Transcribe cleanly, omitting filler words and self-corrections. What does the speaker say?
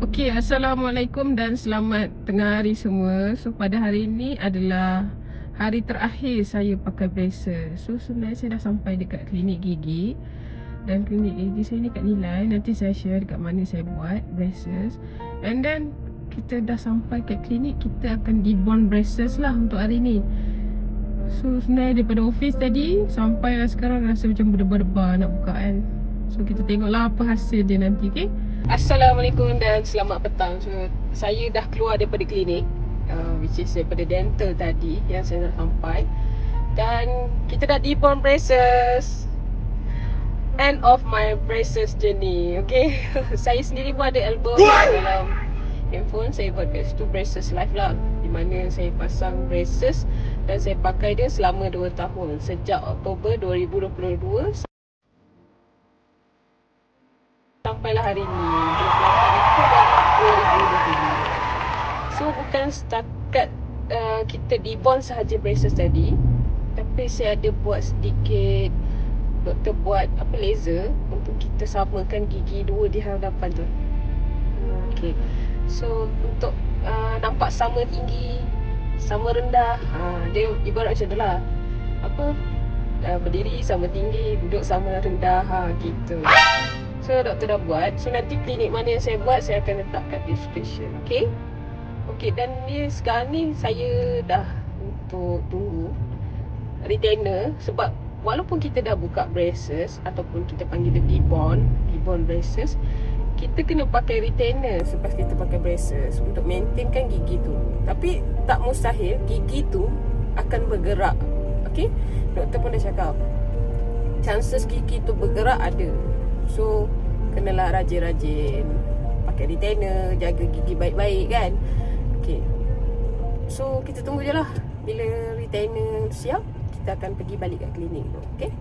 Okey, Assalamualaikum dan selamat tengah hari semua. So pada hari ini adalah hari terakhir saya pakai braces. So sebenarnya saya dah sampai dekat klinik gigi. Dan klinik gigi saya ni kat Nilai. Nanti saya share dekat mana saya buat braces. And then kita dah sampai kat klinik, kita akan debond braces lah untuk hari ni. So sebenarnya daripada office tadi sampai lah sekarang rasa macam berdebar-debar nak buka kan. So kita tengoklah apa hasil dia nanti, okay? Assalamualaikum dan selamat petang. So saya dah keluar daripada klinik, which is daripada dental tadi yang saya dah sampai. Dan kita dah debond braces. End of my braces journey, okay? Saya sendiri pun ada album dalam handphone. Saya buat kat situ braces live lah, di mana saya pasang braces dan saya pakai dia selama 2 tahun. Sejak Oktober 2022 sampailah hari ni 28 Oktober 2022. So bukan setakat kita debond sahaja braces tadi, tapi saya ada buat sedikit, doktor buat laser untuk kita samakan gigi dua di hadapan tu. Okay, so untuk nampak sama tinggi, sama rendah, dia ibarat macam tu lah. Berdiri sama tinggi, duduk sama rendah, gitu. So doktor dah buat. So nanti klinik mana yang saya buat, saya akan letak kat description. Okay. Okay, dan ni sekarang ni saya dah untuk tunggu retainer. Sebab walaupun kita dah buka braces, ataupun kita panggil dia debond braces, kita kena pakai retainer selepas kita pakai braces untuk maintainkan gigi tu. Tapi tak mustahil gigi tu akan bergerak. Okay, doktor pun dah cakap chances gigi tu bergerak ada. So kenalah rajin-rajin pakai retainer, jaga gigi baik-baik kan. Okay, so kita tunggu je lah. Bila retainer siap, kita akan pergi balik kat klinik tu. Okay.